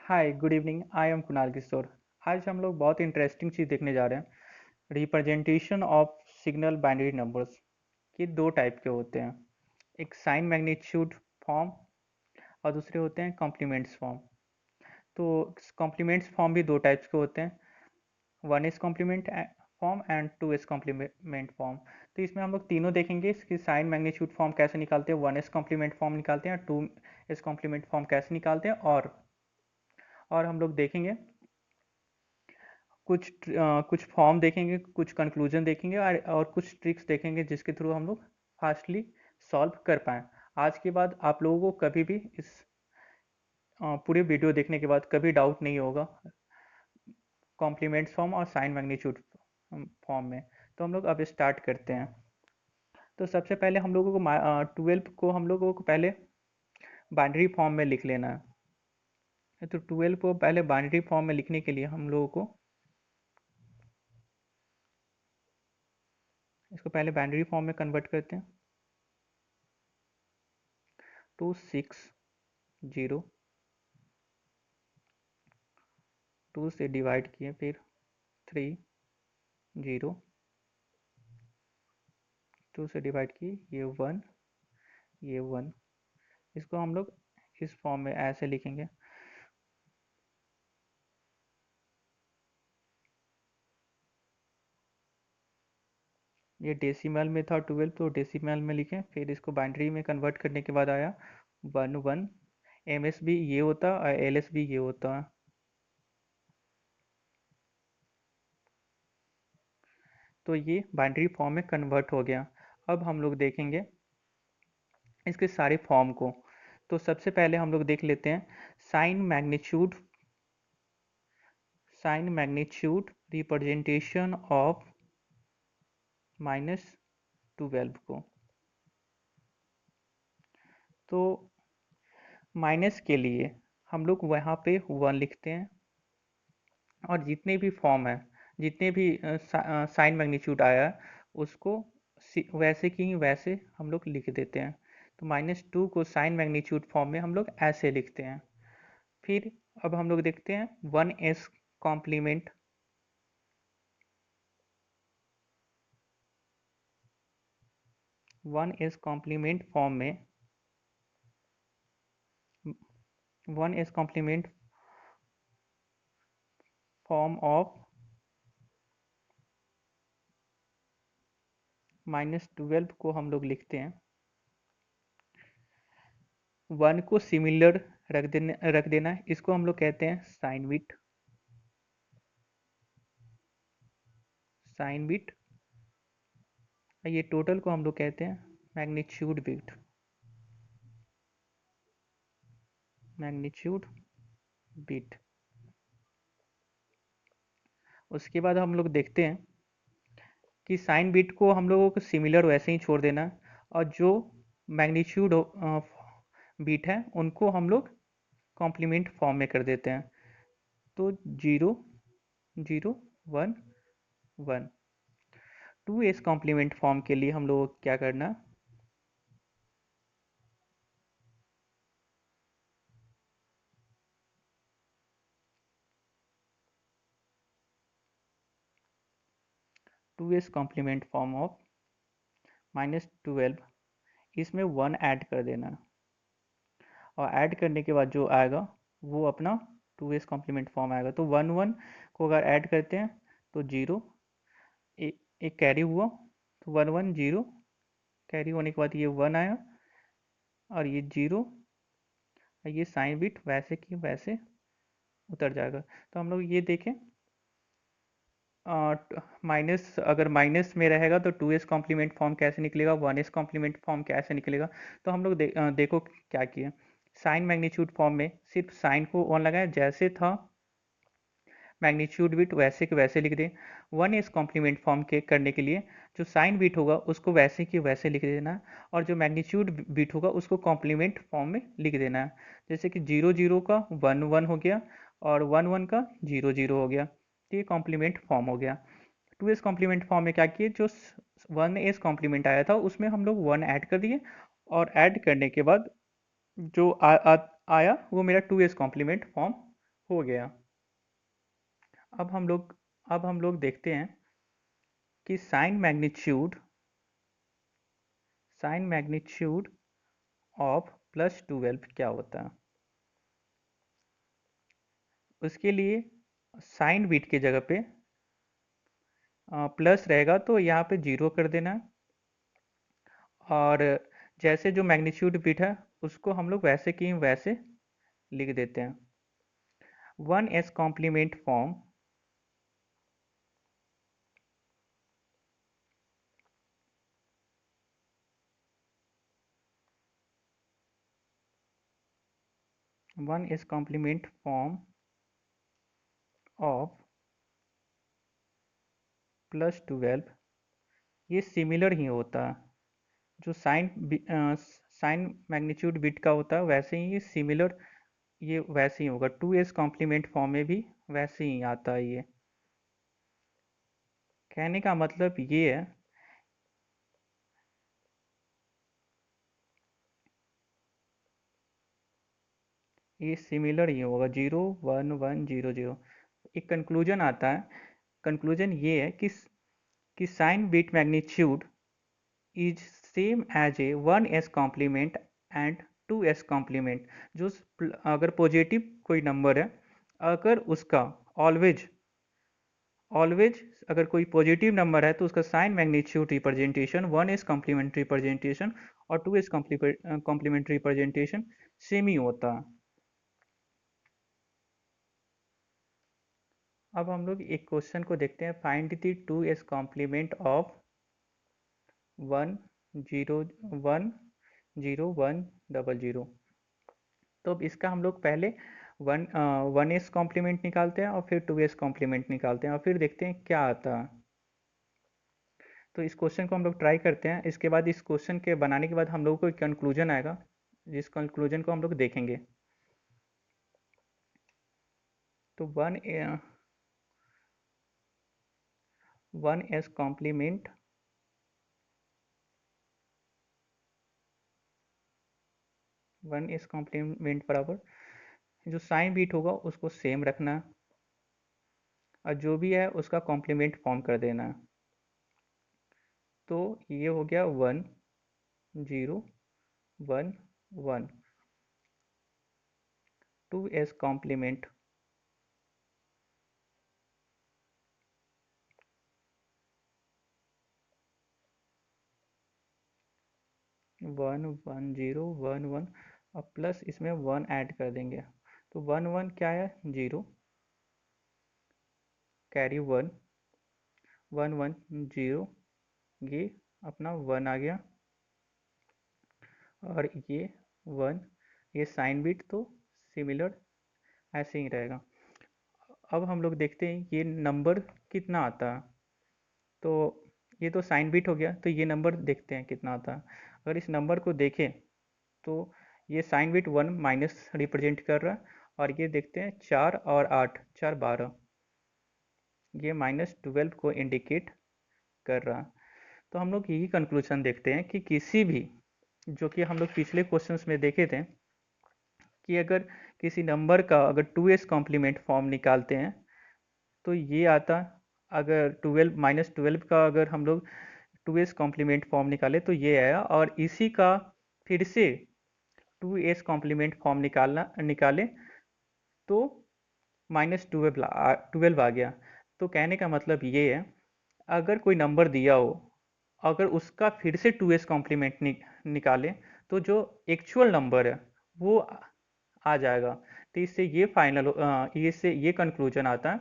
Hi good evening. I am Kunal Kishore. आज हम लोग बहुत इंटरेस्टिंग चीज़ देखने जा रहे हैं। Representation of signal binary numbers. ये दो टाइप के होते हैं, एक साइन मैग्नीट्यूड फॉर्म और दूसरे होते हैं कॉम्प्लीमेंट्स फॉर्म। तो कॉम्प्लीमेंट्स फॉर्म भी दो टाइप्स के होते हैं, one is complement form and two is complement form. तो इसमें हम लोग तीनों देखेंगे इसकी साइन मैग्नीट्यूड फॉर्म कैसे निकालते हैं, वन इज कॉम्प्लीमेंट फॉर्म निकालते हैं, टू इज कॉम्प्लीमेंट फॉर्म कैसे निकालते हैं, और हम लोग देखेंगे कुछ फॉर्म देखेंगे, कुछ कंक्लूजन देखेंगे और कुछ ट्रिक्स देखेंगे जिसके थ्रू हम लोग फास्टली सॉल्व कर पाएँ। आज के बाद आप लोगों को कभी भी इस पूरे वीडियो देखने के बाद कभी डाउट नहीं होगा कॉम्प्लीमेंट्स फॉर्म और साइन मैग्नीट्यूड फॉर्म में। तो हम लोग अब स्टार्ट करते हैं। तो सबसे पहले हम लोगों को 12 को हम लोगों को पहले बाइनरी फॉर्म में लिख लेना है। तो 12 को पहले बाइनरी फॉर्म में लिखने के लिए हम लोगों को इसको पहले बाइनरी फॉर्म में कन्वर्ट करते हैं। 2 6 0 2 से डिवाइड किए, फिर 3 0 2 से डिवाइड किए, ये 1 इसको हम लोग इस फॉर्म में ऐसे लिखेंगे। ये डेसिमल में था 12, तो डेसिमल में लिखें। फिर इसको बाइनरी में कन्वर्ट करने के बाद आया 1 1। MS भी ये होता और LS भी ये होता। तो ये बाइनरी फॉर्म में कन्वर्ट हो गया। अब हम लोग देखेंगे इसके सारे फॉर्म को। तो सबसे पहले हम लोग देख लेते हैं साइन मैग्नीट्यूड रिप्रेजेंटेशन ऑफ -12 को। तो माइनस के लिए हम लोग वहाँ पे 1 लिखते हैं, और जितने भी फॉर्म है, जितने भी साइन मैग्नीट्यूड आया है, उसको वैसे की ही वैसे हम लोग लिख देते हैं। तो -2 को साइन मैग्नीट्यूड फॉर्म में हम लोग ऐसे लिखते हैं। फिर अब हम लोग देखते हैं 1s complement 1s complement form में 1s कॉम्प्लीमेंट फॉर्म ऑफ -12 को हम लोग लिखते हैं। 1 को सिमिलर रख देना है, इसको हम लोग कहते हैं साइन बिट। ये टोटल को हम लोग कहते हैं मैग्नीट्यूड बिट। उसके बाद हम लोग देखते हैं कि साइन बिट को हम लोगों को सिमिलर वैसे ही छोड़ देना है, और जो मैग्नीट्यूड बिट है उनको हम लोग कॉम्प्लीमेंट फॉर्म में कर देते हैं। तो 0 0 1 1। 2s कॉम्प्लीमेंट फॉर्म के लिए हम लोग को क्या करना, 2s कॉम्प्लीमेंट फॉर्म ऑफ -12, इसमें 1 ऐड कर देना, और ऐड करने के बाद जो आएगा वो अपना 2s कॉम्प्लीमेंट फॉर्म आएगा। तो 1 1 को अगर ऐड करते हैं तो 0, एक कैरी हुआ, तो 1 1 0 कैरी होने के बाद ये 1 आया, और ये 0, ये साइन बिट वैसे की वैसे उतर जाएगा। तो हम लोग ये देखें, माइनस अगर माइनस में रहेगा तो 2s कॉम्प्लीमेंट फॉर्म कैसे निकलेगा, 1s कॉम्प्लीमेंट फॉर्म कैसे निकलेगा। तो हम लोग देखो क्या किए। साइन मैग्नीट्यूड फॉर्म में सिर्फ साइन को 1 लगाया, जैसे था मैग्नीट्यूड बिट वैसे के वैसे लिख दें। 1s कॉम्प्लीमेंट फॉर्म के करने के लिए जो साइन बिट होगा उसको वैसे की वैसे लिख देना है, और जो मैग्नीट्यूड बिट होगा उसको कॉम्प्लीमेंट फॉर्म में लिख देना है। जैसे कि 0 0 का 1 1 हो गया, और 1 1 का 0 0 हो गया। तो ये कॉम्प्लीमेंट फॉर्म हो गया। 2s कॉम्प्लीमेंट फॉर्म में क्या किए, जो 1s कॉम्प्लीमेंट आया था उसमें हम लोग 1 ऐड कर दिए, और ऐड करने के बाद जो आया वो मेरा 2s कॉम्प्लीमेंट फॉर्म हो गया। अब हम लोग देखते हैं कि साइन मैग्नीट्यूड ऑफ +12 क्या होता है। उसके लिए साइन बीट की जगह पे प्लस रहेगा तो यहाँ पे 0 कर देना है। और जैसे जो मैग्नीट्यूड बीट है उसको हम लोग वैसे की वैसे लिख देते हैं। 1s complement form 1s complement form of +12 ये सिमिलर ही होता है। जो साइन मैग्नीट्यूड बिट का होता है वैसे ही ये सिमिलर, ये वैसे ही होगा। 2s कॉम्प्लीमेंट फॉर्म में भी वैसे ही आता है ये। कहने का मतलब ये है, ये सिमिलर ही होगा। 0 1 1 0 0। एक कंक्लूजन आता है। कंक्लूजन ये है कि sign bit magnitude is same as a 1s complement and 2s complement. जो अगर पॉजिटिव कोई नंबर है, अगर उसका ऑलवेज ऑलवेज अगर कोई पॉजिटिव नंबर है तो उसका sign magnitude representation 1s complement representation और 2s कॉम्प्लीमेंट रिप्रेजेंटेशन सेम ही होता है। अब हम लोग एक क्वेश्चन को देखते हैं। Find the 2s complement of 1 0 1 0 1 00। तो अब इसका हम लोग पहले 1s कॉम्प्लीमेंट निकालते हैं और फिर 2s कॉम्प्लीमेंट निकालते हैं और फिर देखते हैं क्या आता है। तो इस क्वेश्चन को हम लोग ट्राई करते हैं। इसके बाद इस क्वेश्चन के बनाने के बाद हम लोगों को एक कंक्लूजन आएगा, जिस कंक्लूजन को हम लोग देखेंगे। तो 1s कॉम्प्लीमेंट 1s कॉम्प्लीमेंट बराबर जो साइन बीट होगा उसको सेम रखना है और जो भी है उसका कॉम्प्लीमेंट फॉर्म कर देना है। तो ये हो गया 1 0 1 1। 2s कॉम्प्लीमेंट 1 1 0 1 1 और प्लस इसमें 1 ऐड कर देंगे। तो 1 1 क्या है, 0 कैरी 1 1 1 0, ये अपना 1 आ गया और ये 1, ये साइन बिट तो सिमिलर ऐसे ही रहेगा। अब हम लोग देखते हैं ये नंबर कितना आता है। तो ये तो साइन बिट हो गया, तो ये नंबर देखते हैं कितना आता है। अगर इस नंबर को देखें तो ये साइन बिट 1 माइनस रिप्रेजेंट कर रहा है और ये देखते हैं 4 और 8 4 12, ये -12 को इंडिकेट कर रहा है। तो हम लोग यही कंक्लूजन देखते हैं कि किसी भी, जो कि हम लोग पिछले क्वेश्चंस में देखे थे, कि अगर किसी नंबर का अगर 2s कॉम्प्लीमेंट फॉर्म निकालते हैं तो ये आता। अगर 12 का अगर हम लोग 2s कॉम्प्लीमेंट फॉर्म निकाले तो ये आया, और इसी का फिर से 2s कॉम्प्लीमेंट फॉर्म निकाले तो -12 आ गया। तो कहने का मतलब ये है, अगर कोई नंबर दिया हो, अगर उसका फिर से 2s कॉम्प्लीमेंट निकालें तो जो एक्चुअल नंबर है वो आ जाएगा। तो इससे ये इससे ये कंक्लूजन आता है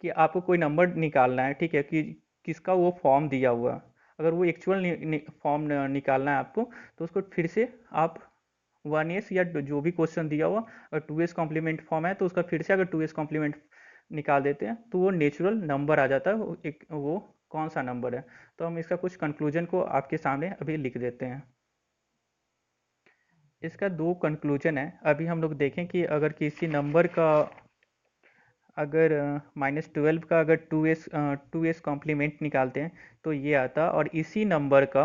कि आपको कोई नंबर निकालना है, ठीक है, कि किसका वो फॉर्म दिया हुआ है। अगर वो एक्चुअल फॉर्म निकालना है आपको, तो उसको फिर से आप 1s या जो भी क्वेश्चन दिया हुआ, अगर 2s कॉम्प्लीमेंट फॉर्म है तो उसका फिर से अगर 2s कॉम्प्लीमेंट निकाल देते हैं तो वो नेचुरल नंबर आ जाता है। वो कौन सा नंबर है। तो हम इसका कुछ कंक्लूजन को आपके सामने अभी लिख देते हैं। इसका दो कंक्लूजन है। अभी हम लोग देखें कि अगर किसी नंबर का अगर -12 का अगर 2s कॉम्प्लीमेंट निकालते हैं तो ये आता, और इसी नंबर का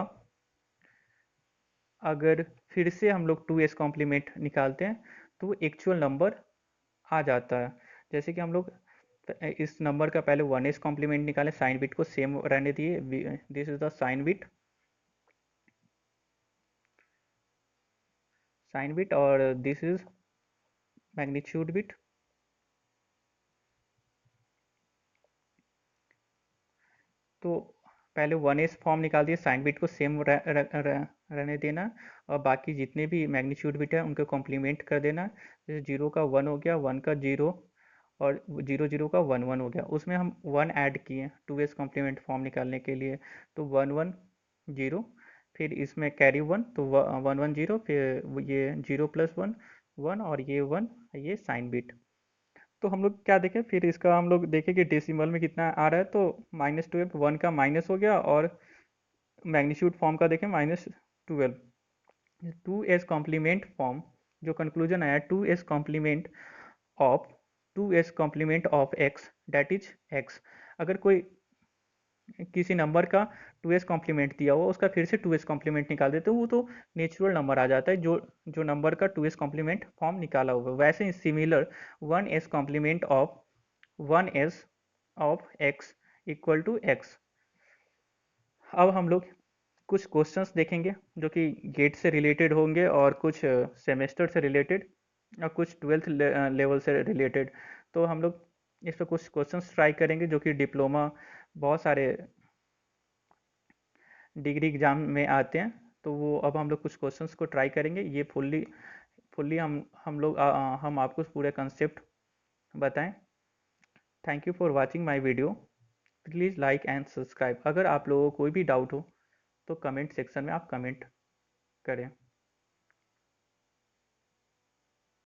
अगर फिर से हम लोग 2s कॉम्प्लीमेंट निकालते हैं तो वो एक्चुअल नंबर आ जाता है। जैसे कि हम लोग इस नंबर का पहले 1s कॉम्प्लीमेंट निकाले, साइन बिट को सेम रहने दिए, this is the sign bit और दिस इज मैग्नीट्यूड बिट। तो पहले 1s फॉर्म निकाल दिए, साइन बिट को सेम रहने देना, और बाकी जितने भी मैग्नीट्यूड बिट है उनको कॉम्प्लीमेंट कर देना। जैसे 0 का 1 हो गया, 1 का 0, और 0 0 का 1 1 हो गया। उसमें हम 1 ऐड किए 2s कॉम्प्लीमेंट फॉर्म निकालने के लिए, तो 1 1 0, फिर इसमें कैरी 1, तो 1 1 0, फिर ये 0 प्लस 1 1, और ये 1, ये साइन बिट। तो हम लोग क्या देखें, फिर इसका हम लोग देखें कि डेसिमल में कितना आ रहा है, तो -12, 1 का माइनस हो गया, और मैग्नीट्यूड फॉर्म का देखें -12। 2s कॉम्प्लीमेंट फॉर्म, जो कंक्लूजन आया, 2s complement of 2s complement of x that is x। अगर कोई किसी नंबर का 2s कॉम्प्लीमेंट दिया हुआ, उसका फिर से 2s कॉम्प्लीमेंट निकाल देते हो, वो तो नेचुरल नंबर आ जाता है, जो जो नंबर का 2s कॉम्प्लीमेंट फॉर्म निकाला हुआ। वैसे ही similar 1s complement of 1s of x equal to x। अब हम लोग कुछ क्वेश्चंस देखेंगे जो कि गेट से रिलेटेड होंगे, और कुछ सेमेस्टर से रिलेटेड, और कुछ 12th लेवल से रिलेटेड। तो हम लोग इस पर कुछ क्वेश्चंस ट्राई करेंगे जो कि डिप्लोमा, बहुत सारे डिग्री एग्जाम में आते हैं। तो वो अब हम लोग कुछ क्वेश्चंस को ट्राई करेंगे, ये फुल्ली फुल्ली हम लोग हम आपको पूरे कंसेप्ट बताएं। Thank you for watching my video. Please like and subscribe. अगर आप लोगों को कोई भी डाउट हो तो कमेंट सेक्शन में आप कमेंट करें।